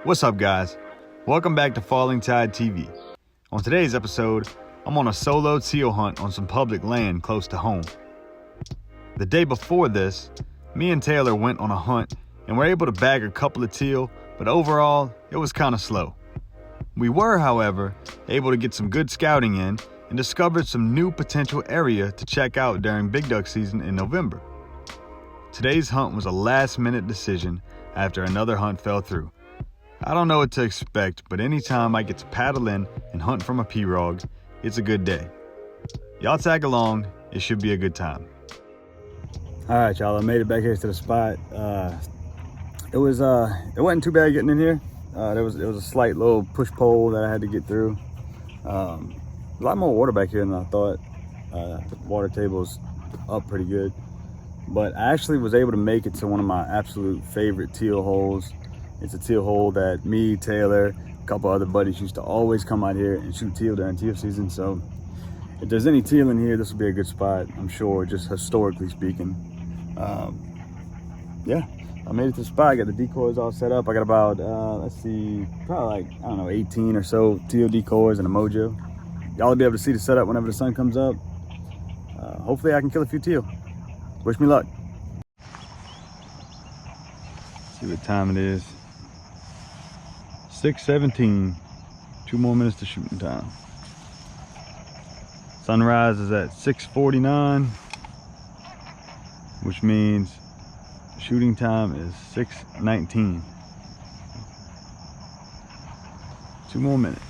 What's up, guys? Welcome back to Falling Tide TV. On today's episode, I'm on a solo teal hunt on some public land close to home. The day before this, me and Taylor went on a hunt and were able to bag a couple of teal, but overall, it was kind of slow. We were, however, able to get some good scouting in and discovered some new potential area to check out during big duck season in November. Today's hunt was a last-minute decision after another hunt fell through. I don't know what to expect, but anytime I get to paddle in and hunt from a pirogue, it's a good day. Y'all tag along, it should be a good time. All right, y'all, I made it back here to the spot. It wasn't too bad getting in here. It was a slight little push pole that I had to get through. A lot more water back here than I thought. The water table's up pretty good. But I actually was able to make it to one of my absolute favorite teal holes. It's a teal hole that me, Taylor, a couple other buddies used to always come out here and shoot teal during teal season. So if there's any teal in here, this will be a good spot, I'm sure, just historically speaking. Yeah, I made it to the spot. I got the decoys all set up. I got about, let's see, probably like, I don't know, 18 or so teal decoys and a mojo. Y'all will be able to see the setup whenever the sun comes up. Hopefully I can kill a few teal. Wish me luck. See what time it is. 6:17. 2 more minutes to shooting time. Sunrise is at 6:49, which means shooting time is 6:19. 2 more minutes.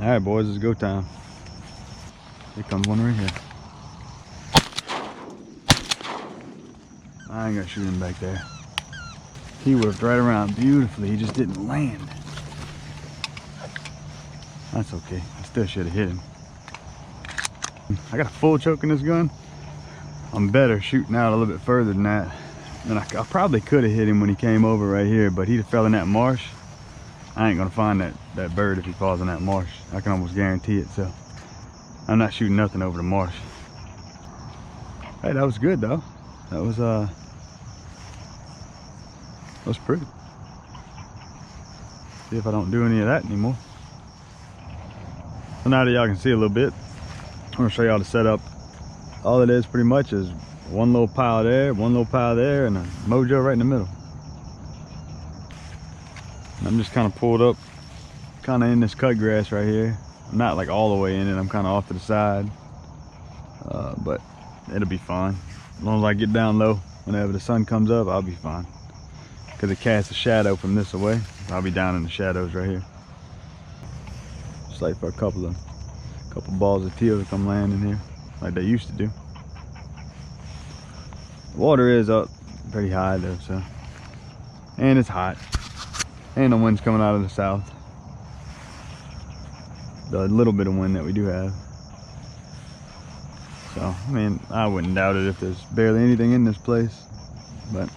All right, boys, it's go time. Here comes one right here. I ain't gonna shoot him back there. He whipped right around beautifully. He just didn't land. That's okay. I still should have hit him. I got a full choke in this gun. I'm better shooting out a little bit further than that. And I probably could have hit him when he came over right here, but he fell in that marsh. I ain't gonna find that bird if he falls in that marsh. I can almost guarantee it, so I'm not shooting nothing over the marsh. Hey, that was good though. That was pretty. See if I don't do any of that anymore. So now that y'all can see a little bit, I'm gonna show y'all the setup. All it is pretty much is one little pile there, one little pile there, and a mojo right in the middle. And I'm just kind of pulled up, kind of in this cut grass right here. I'm not like all the way in it, I'm kind of off to the side. But it'll be fine. As long as I get down low, whenever the sun comes up, I'll be fine. Because it casts a shadow from this away. I'll be down in the shadows right here. Just like for a couple balls of teal to come land in here, like they used to do. The water is up pretty high though, so. And it's hot. And the wind's coming out of the south. The little bit of wind that we do have. So, I mean, I wouldn't doubt it if there's barely anything in this place, but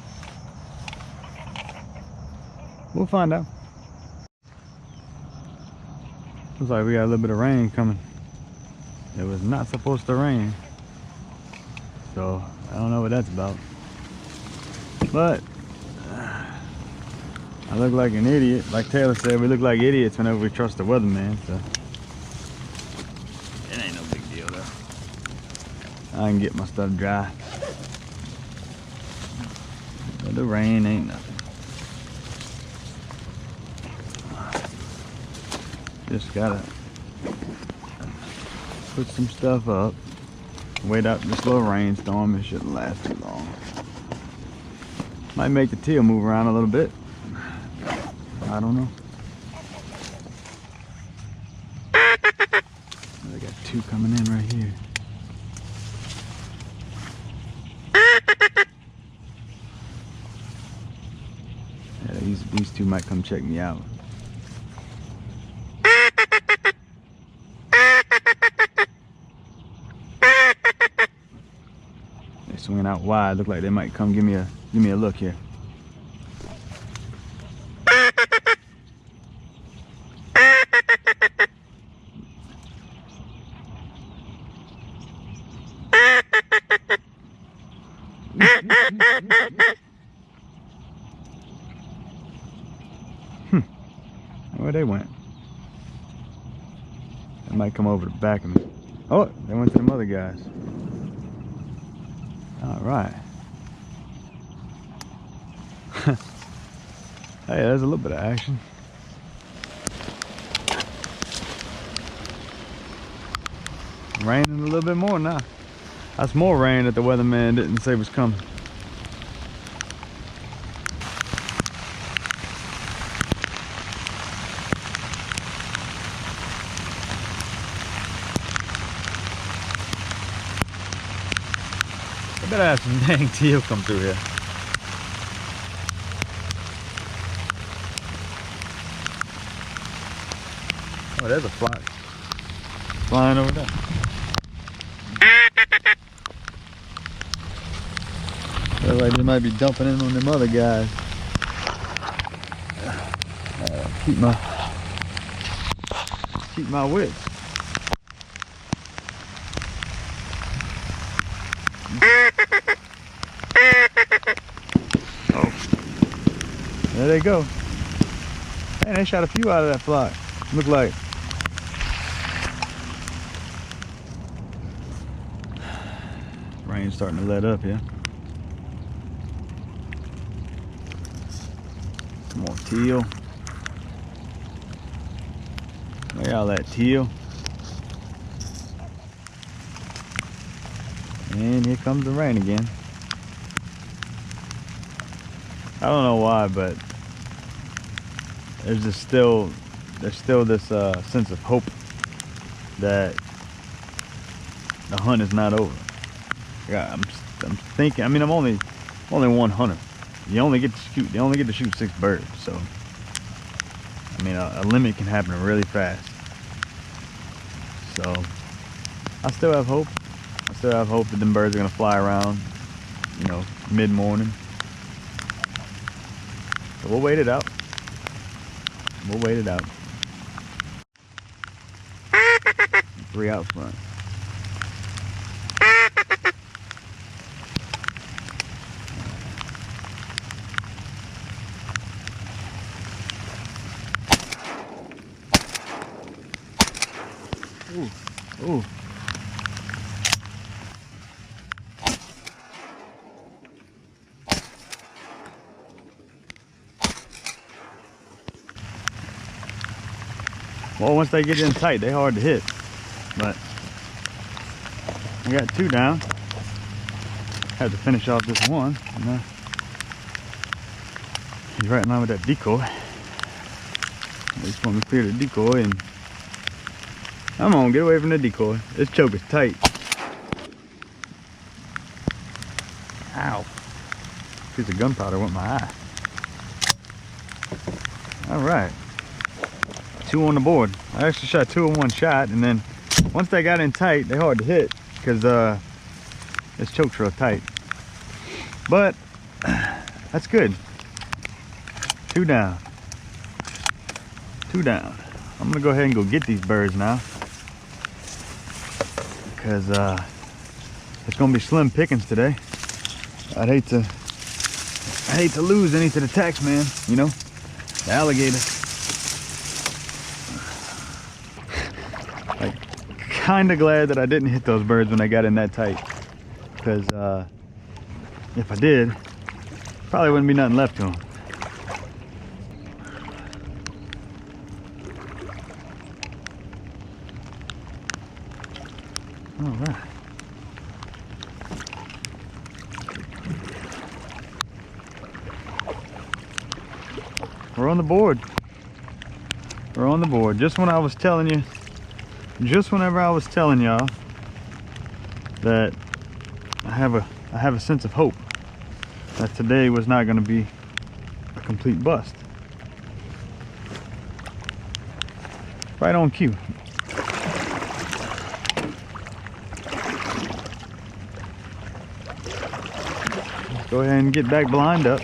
we'll find out. Looks like we got a little bit of rain coming. It was not supposed to rain, so I don't know what that's about. But I look like an idiot. Like Taylor said, we look like idiots whenever we trust the weatherman, so it ain't no big deal though. I can get my stuff dry. But the rain ain't nothing. Just gotta put some stuff up. Wait out this little rainstorm. It shouldn't last too long. Might make the teal move around a little bit. I don't know. I got 2 coming in right here. Yeah, these 2 might come check me out. They're swinging out wide. Look like they might come give me a look here. Where they went? They might come over the back of me. Oh, they went to them other guys. All right. Hey, there's a little bit of action. Raining a little bit more now. That's more rain that the weatherman didn't say was coming. I better have some dang teal come through here. Oh, there's a flock flying over there. Looks like they might be dumping in on them other guys. Keep my wits. Oh, there they go. Man, they shot a few out of that flock. Look like. Rain's starting to let up here. Come on, teal. Where y'all at, teal? And here comes the rain again. I don't know why, but there's still this sense of hope that the hunt is not over. Yeah, I'm thinking. I mean, I'm only one hunter. They only get to shoot 6 birds. So, I mean, a limit can happen really fast. So, I still have hope. I still have hope that them birds are gonna fly around, you know, mid-morning. So we'll wait it out. We'll wait it out. 3 out front. Ooh, ooh. Well, once they get in tight, they're hard to hit. But I got 2 down. Had to finish off this one. And, he's right in line with that decoy. I just want to clear the decoy and come on, get away from the decoy. This choke is tight. Ow. Piece of gunpowder went in my eye. Alright. 2 on the board. I actually shot 2 in one shot, and then once they got in tight, they're hard to hit because this choke's real tight. But that's good. 2 down. 2 down. I'm gonna go ahead and go get these birds now, because it's gonna be slim pickings today. I'd hate to lose any to the tax man, you know, the alligator. Like, kinda glad that I didn't hit those birds when they got in that tight, because if I did, probably wouldn't be nothing left to them. All right. We're on the board. We're on the board. Just when I was telling you, just whenever I was telling y'all that I have a sense of hope that today was not going to be a complete bust. Right on cue. Go ahead and get back blind up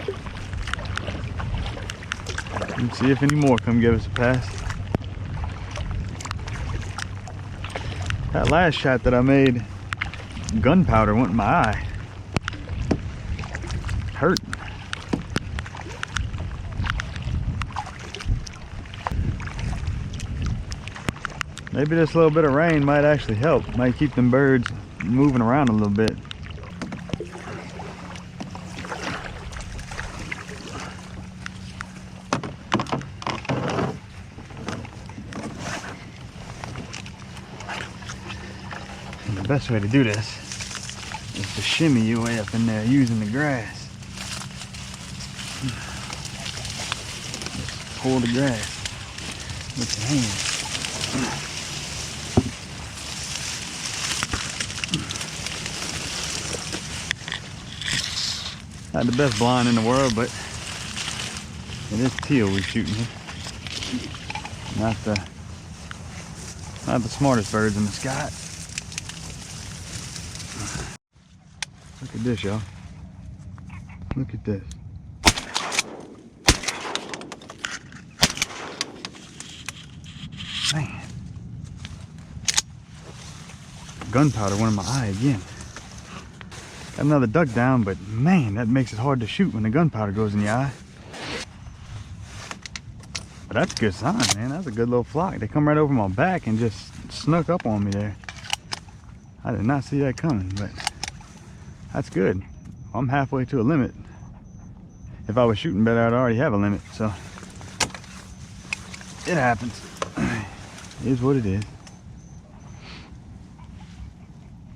and see if any more come give us a pass. That last shot that I made, gunpowder went in my eye. Hurt. Maybe this little bit of rain might actually help. Might keep them birds moving around a little bit. And the best way to do this is to shimmy your way up in there using the grass. Just pull the grass with your hands. Not the best blind in the world, but it is teal we're shooting here. Not the smartest birds in the sky. Look at this, y'all. Look at this. Man. Gunpowder went in my eye again. Got another duck down, but man, that makes it hard to shoot when the gunpowder goes in your eye. But that's a good sign, man. That's a good little flock. They come right over my back and just snuck up on me there. I did not see that coming, but that's good. I'm halfway to a limit. If I was shooting better, I'd already have a limit, so it happens. It is what it is.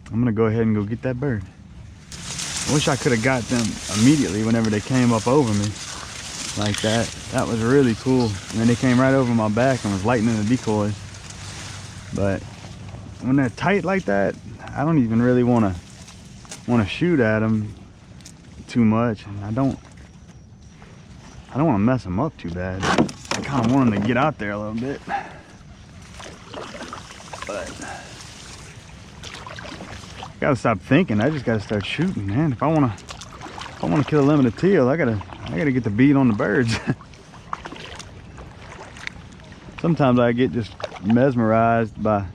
I'm gonna go ahead and go get that bird. I wish I could have got them immediately whenever they came up over me like that. That was really cool. And then they came right over my back and was lightening the decoys. But when they're tight like that, I don't even really want to shoot at them too much, and I don't want to mess them up too bad. I kind of want them to get out there a little bit. But gotta stop thinking. I just gotta start shooting, man. If I wanna kill a limited teal, I gotta get the bead on the birds. Sometimes I get just mesmerized by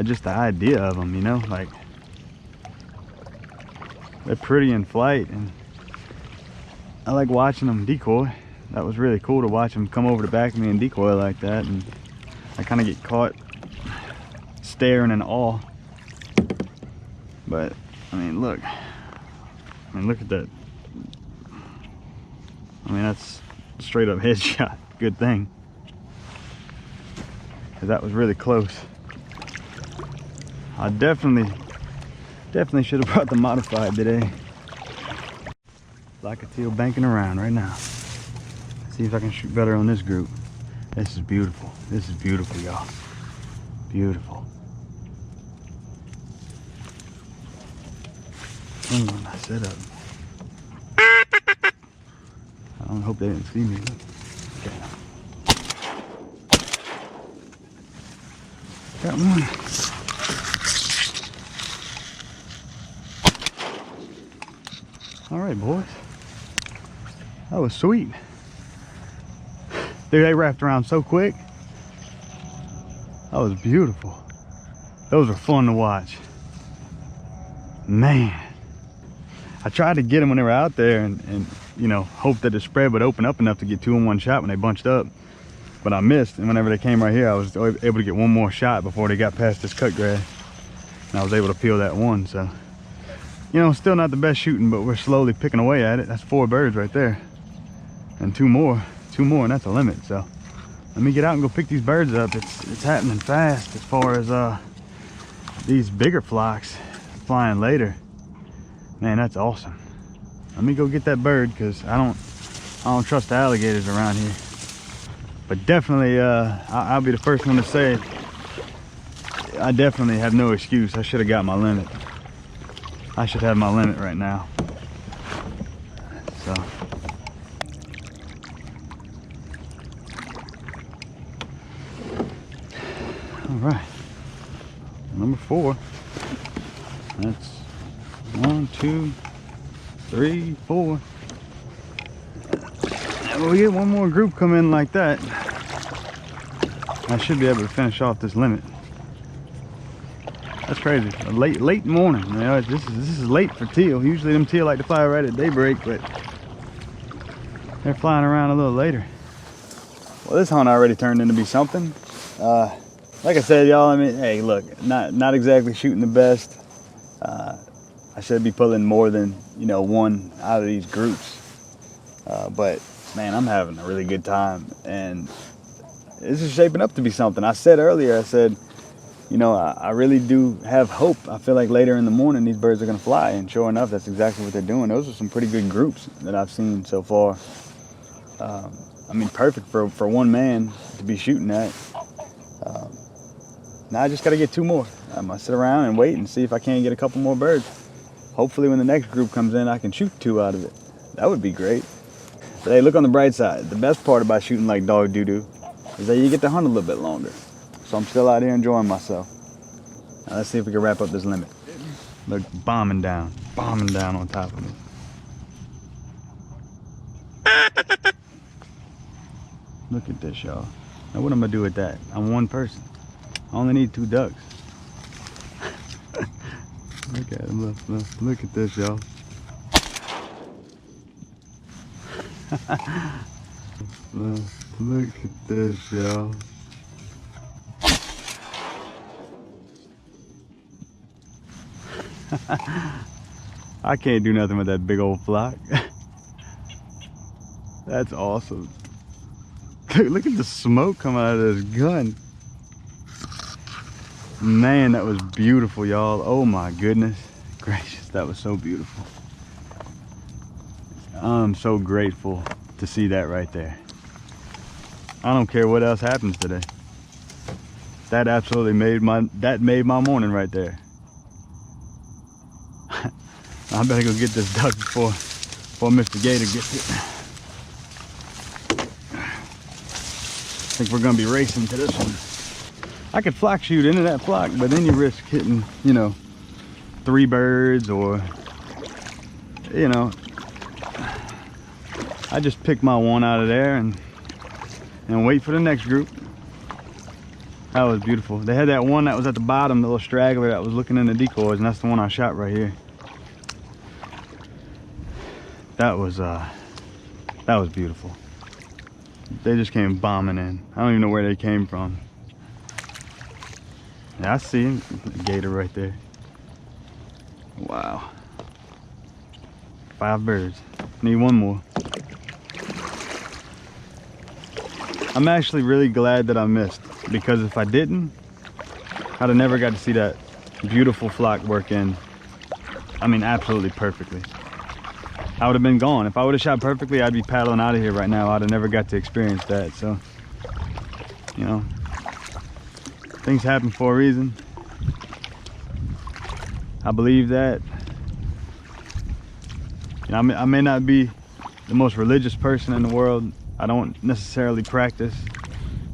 just the idea of them, you know, like they're pretty in flight, and I like watching them decoy. That was really cool to watch them come over the back of me and decoy like that, and I kind of get caught staring in awe. But I mean, look at that. I mean, that's straight up headshot. Good thing, because that was really close. I definitely should have brought the modified today. Like a teal banking around right now. See if I can shoot better on this group. This is beautiful. This is beautiful, y'all. Beautiful. I set up. I don't hope they didn't see me. Okay. Got one. All right, boys. That was sweet. Dude, they wrapped around so quick. That was beautiful. Those were fun to watch. Man. I tried to get them when they were out there and you know, hope that the spread would open up enough to get two in one shot when they bunched up. But I missed, and whenever they came right here, I was able to get one more shot before they got past this cut grass. And I was able to peel that one, so. You know, still not the best shooting, but we're slowly picking away at it. That's 4 birds right there. And two more, and that's a limit, so. Let me get out and go pick these birds up. It's happening fast as far as these bigger flocks flying later. Man, that's awesome. Let me go get that bird, because I don't trust the alligators around here. But definitely, I'll be the first one to say, I definitely have no excuse. I should have got my limit. I should have my limit right now. So. All right. Number 4. That's 1, 2, 3, 4. And when we get one more group come in like that, I should be able to finish off this limit. That's crazy. A late morning. You know, this is late for teal. Usually them teal like to fly right at daybreak, but they're flying around a little later. Well, this hunt already turned into be something. Like I said, y'all, I mean, hey, look, not exactly shooting the best. I should be pulling more than, one out of these groups. But, man, I'm having a really good time. And this is shaping up to be something. I said earlier, I really do have hope. I feel like later in the morning, these birds are going to fly. And sure enough, that's exactly what they're doing. Those are some pretty good groups that I've seen so far. I mean, perfect for one man to be shooting at. Now I just got to get 2 more. I'm going to sit around and wait and see if I can't get a couple more birds. Hopefully when the next group comes in, I can shoot 2 out of it. That would be great. But hey, look on the bright side. The best part about shooting like dog doo-doo is that you get to hunt a little bit longer. So I'm still out here enjoying myself. Now let's see if we can wrap up this limit. Look, bombing down on top of me. Look at this, y'all. Now what am I gonna do with that? I'm one person. I only need 2 ducks. Look at him, look at this, y'all. Look at this, y'all. I can't do nothing with that big old flock. That's awesome. Look at the smoke coming out of this gun. Man, that was beautiful, y'all. Oh my goodness gracious, that was so beautiful. I'm so grateful to see that right there. I don't care what else happens today. That absolutely made my morning right there. I better go get this duck before Mr. Gator gets it. I think we're gonna be racing to this one. I could flock shoot into that flock, but then you risk hitting, 3 birds or, I just pick my one out of there and wait for the next group. That was beautiful. They had that one that was at the bottom, the little straggler that was looking in the decoys, and that's the one I shot right here. That was beautiful. They just came bombing in. I don't even know where they came from. Yeah, I see him. The gator right there. Wow. 5 birds. Need 1 more. I'm actually really glad that I missed, because if I didn't, I'd have never got to see that beautiful flock work in. I mean, absolutely perfectly. I would have been gone. If I would have shot perfectly, I'd be paddling out of here right now. I'd have never got to experience that. So, things happen for a reason. I believe that. I may not be the most religious person in the world. I don't necessarily practice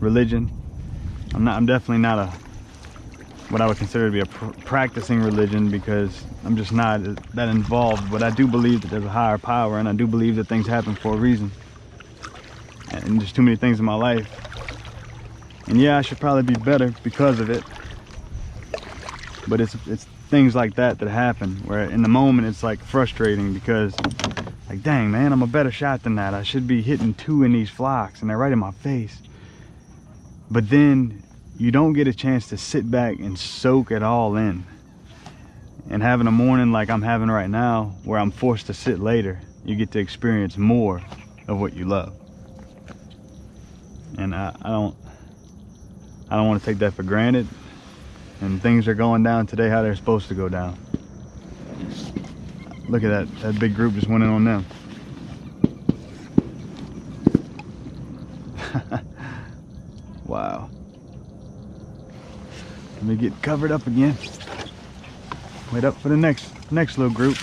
religion. I'm definitely not what I would consider to be a practicing religion, because I'm just not that involved. But I do believe that there's a higher power, and I do believe that things happen for a reason. And there's too many things in my life. And yeah, I should probably be better because of it. But it's things like that happen where in the moment it's like frustrating, because like, dang man, I'm a better shot than that. I should be hitting 2 in these flocks and they're right in my face. But then you don't get a chance to sit back and soak it all in. And having a morning like I'm having right now, where I'm forced to sit later, you get to experience more of what you love. And I don't want to take that for granted. And things are going down today how they're supposed to go down. Look at that big group just went in on them. Wow. Let me get covered up again. Wait up for the next little group.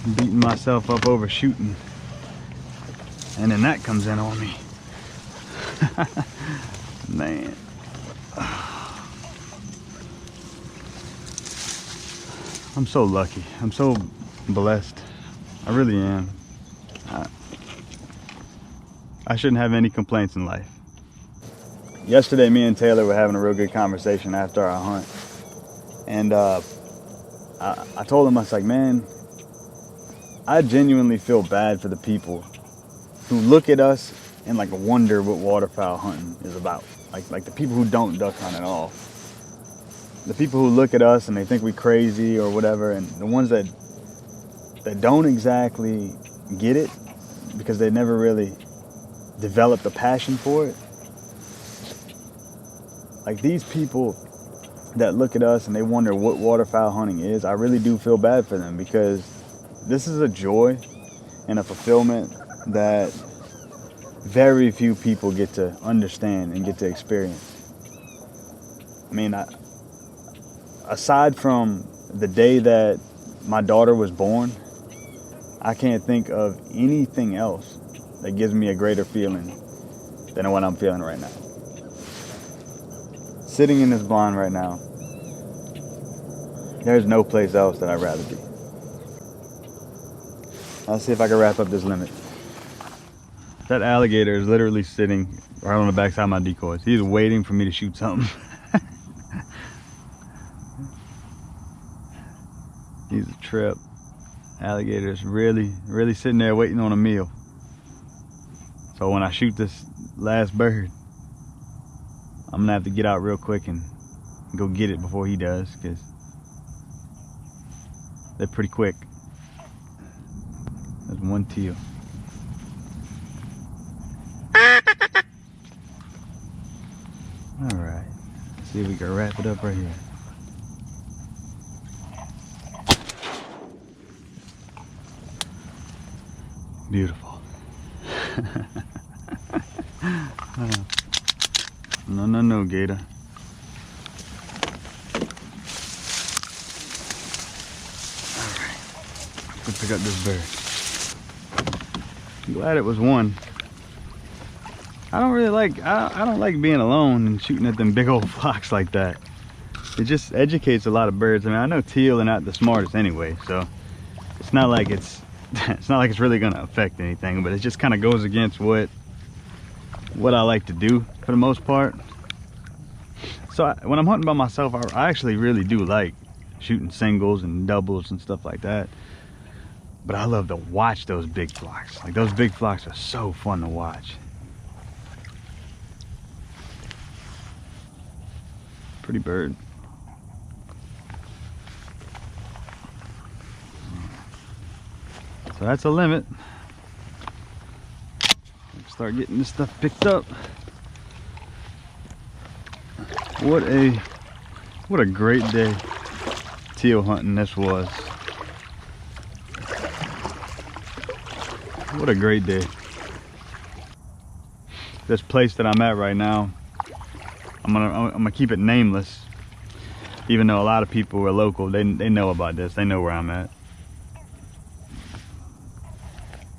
I'm beating myself up over shooting, and then that comes in on me. Man. I'm so lucky. I'm so blessed. I really am. I shouldn't have any complaints in life. Yesterday, me and Taylor were having a real good conversation after our hunt. And I told him, I was like, man, I genuinely feel bad for the people who look at us and like wonder what waterfowl hunting is about. Like the people who don't duck hunt at all. The people who look at us and they think we crazy or whatever, and the ones that don't exactly get it because they never really developed a passion for it. Like these people that look at us and they wonder what waterfowl hunting is, I really do feel bad for them, because this is a joy and a fulfillment that very few people get to understand and get to experience. I mean, aside from the day that my daughter was born, I can't think of anything else that gives me a greater feeling than what I'm feeling right now. Sitting in this blind right now, there's no place else that I'd rather be. Let's see if I can wrap up this limit. That alligator is literally sitting right on the backside of my decoys. He's waiting for me to shoot something. He's a trip. Alligator's really sitting there waiting on a meal. So when I shoot this last bird, I'm gonna have to get out real quick and go get it before he does, because they're pretty quick. There's one teal. All right, let's see if we can wrap it up right here. Beautiful. No, gator. All right, let's pick up this bird. I'm glad it was one. I don't like being alone and shooting at them big old flocks like that. It just educates a lot of birds. I mean, I know teal are not the smartest anyway, so it's not like it's really gonna affect anything, but it just kind of goes against what I like to do for the most part. So when I'm hunting by myself, I actually really do like shooting singles and doubles and stuff like that. But I love to watch those big flocks. Like, those big flocks are so fun to watch. Pretty bird. So that's a limit. Let's start getting this stuff picked up. What a great day teal hunting this was. What a great day. This place that I'm at right now, I'm gonna keep it nameless, even though a lot of people who are local, they know about this. They know where I'm at.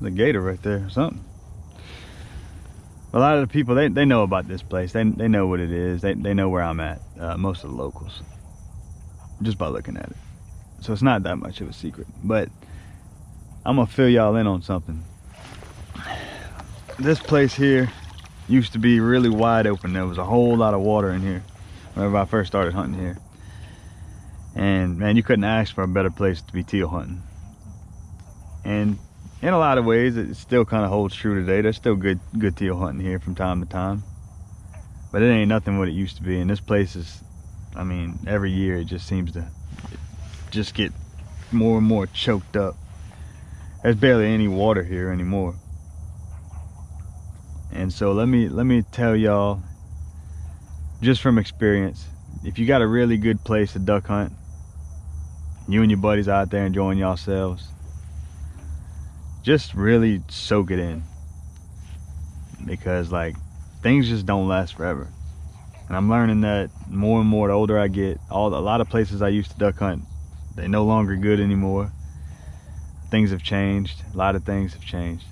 The gator right there or something. A lot of the people, they know about this place. They know what it is. They know where I'm at. Most of the locals, just by looking at it. So it's not that much of a secret. But I'm gonna fill y'all in on something. This place here used to be really wide open. There was a whole lot of water in here whenever I first started hunting here. And man, you couldn't ask for a better place to be teal hunting. And in a lot of ways, it still kind of holds true today. There's still good teal hunting here from time to time. But it ain't nothing what it used to be. And this place is, I mean, every year it just seems to just get more and more choked up. There's barely any water here anymore. And so let me tell y'all, just from experience, if you got a really good place to duck hunt, you and your buddies out there enjoying yourselves, just really soak it in, because like, things just don't last forever. And I'm learning that more and more the older I get. A lot of places I used to duck hunt, they're no longer good anymore. Things have changed. A lot of things have changed.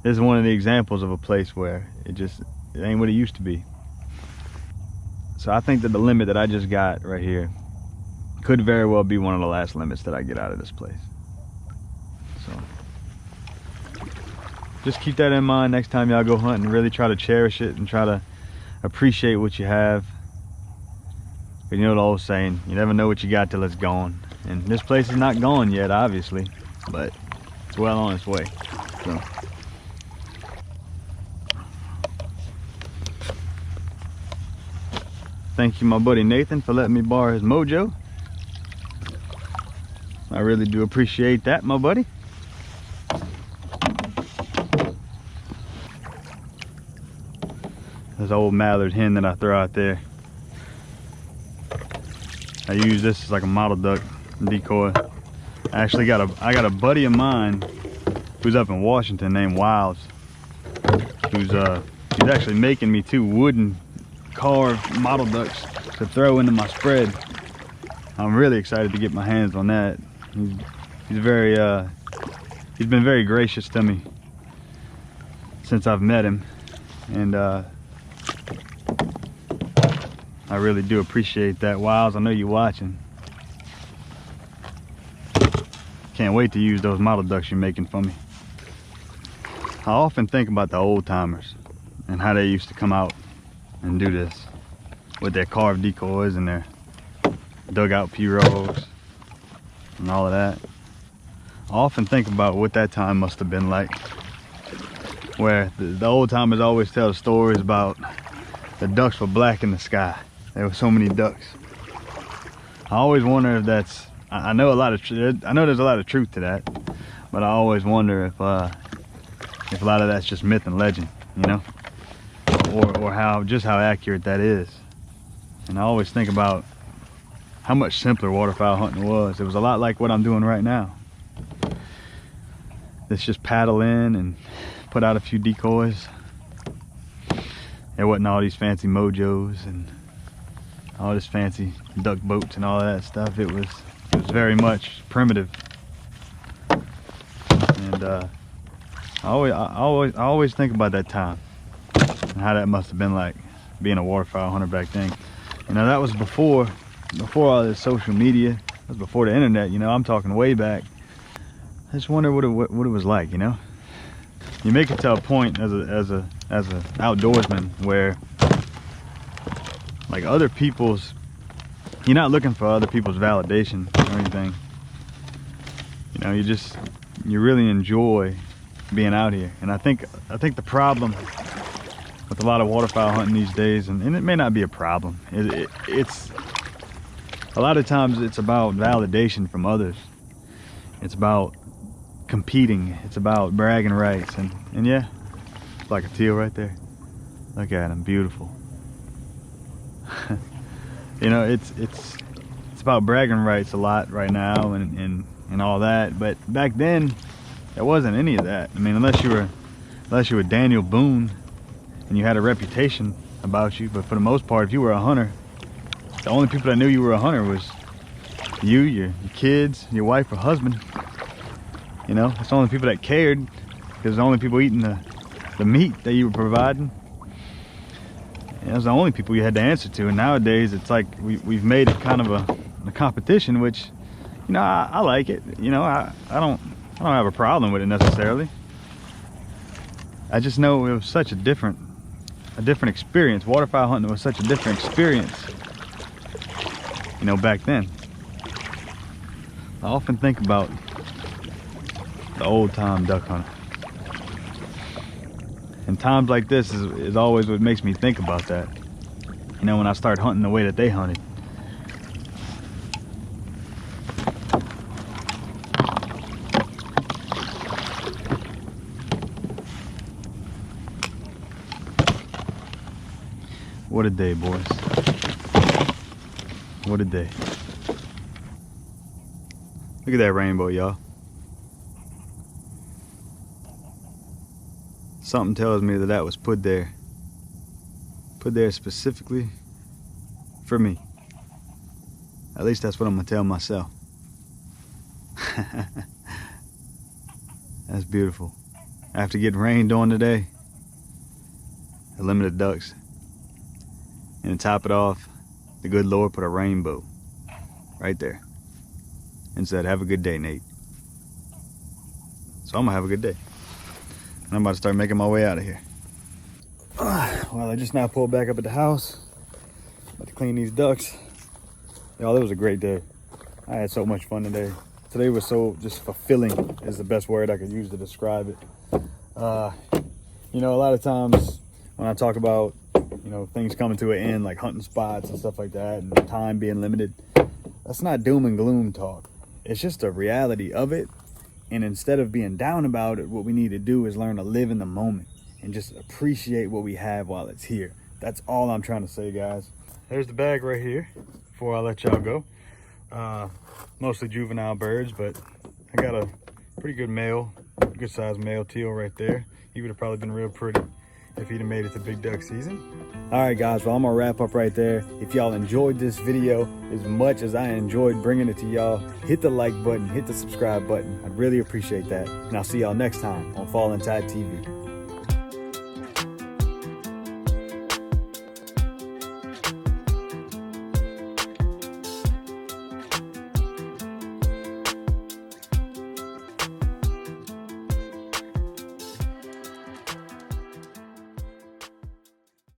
This is one of the examples of a place where it ain't what it used to be. So I think that the limit that I just got right here could very well be one of the last limits that I get out of this place. So just keep that in mind next time y'all go hunting. Really try to cherish it and try to appreciate what you have. But you know the old saying, you never know what you got till it's gone. And this place is not gone yet, obviously, but it's well on its way. So thank you, my buddy Nathan, for letting me borrow his mojo. I really do appreciate that, my buddy. This old mallard hen that I throw out there. I use this as like a model duck decoy. I got a buddy of mine who's up in Washington named Wiles, who's he's actually making me 2 wooden carved model ducks to throw into my spread. I'm really excited to get my hands on that. He's been very gracious to me since I've met him, and I really do appreciate that. Wiles, I know you're watching. Can't wait to use those model ducks you're making for me. I often think about the old timers and how they used to come out and do this with their carved decoys and their dugout pirogues and all of that. I often think about what that time must have been like, where the old timers always tell stories about the ducks were black in the sky. There were so many ducks. I always wonder if that's, I know there's a lot of truth to that, but I always wonder if a lot of that's just myth and legend, you know, or how accurate that is. And I always think about how much simpler waterfowl hunting was. It was a lot like what I'm doing right now. Let's just paddle in and put out a few decoys. There wasn't all these fancy mojos and all this fancy duck boats and all that stuff. It was very much primitive. And I always think about that time and how that must have been like being a waterfowl hunter back then. You know, that was before all this social media. That was before the internet. You know, I'm talking way back. I just wonder what it was like. You know, you make it to a point as a outdoorsman where, like, you're not looking for other people's validation or anything. You know, you really enjoy being out here. And I think the problem with a lot of waterfowl hunting these days, and it may not be a problem, it's a lot of times it's about validation from others. It's about competing. It's about bragging rights. And yeah, it's like a teal right there. Look at him, beautiful. You know, it's about bragging rights a lot right now and all that. But back then, there wasn't any of that. I mean, unless you were Daniel Boone and you had a reputation about you. But for the most part, if you were a hunter, the only people that knew you were a hunter was you, your kids, your wife or husband. You know, it's the only people that cared, because the only people eating the meat that you were providing. It was the only people you had to answer to. And nowadays, it's like we've made it kind of a competition, which, you know, I like it. You know, I don't have a problem with it necessarily. I just know it was such a different experience. Waterfowl hunting was such a different experience, you know, back then. I often think about the old time duck hunter. And times like this is always what makes me think about that. You know, when I start hunting the way that they hunted. What a day, boys. What a day. Look at that rainbow, y'all. Something tells me that was put there specifically for me. At least that's what I'm gonna tell myself. That's beautiful. After getting rained on today, the limited ducks, and to top it off, the good Lord put a rainbow right there and said, "Have a good day, Nate." So I'm gonna have a good day. And I'm about to start making my way out of here. Well, I just now pulled back up at the house. About to clean these ducks. Y'all, it was a great day. I had so much fun today. Today was so just fulfilling is the best word I could use to describe it. You know, a lot of times when I talk about, you you know, things coming to an end, like hunting spots and stuff like that, and time being limited. That's not doom and gloom talk. It's just a reality of it. And instead of being down about it, what we need to do is learn to live in the moment and just appreciate what we have while it's here. That's all I'm trying to say, guys. There's the bag right here before I let y'all go. Mostly juvenile birds, but I got a pretty good male, good sized male teal right there. He would have probably been real pretty if he'd have made it to big duck season. All right, guys, well, I'm gonna wrap up right there. If y'all enjoyed this video as much as I enjoyed bringing it to y'all, hit the like button, hit the subscribe button. I'd really appreciate that. And I'll see y'all next time on Falling Tide TV.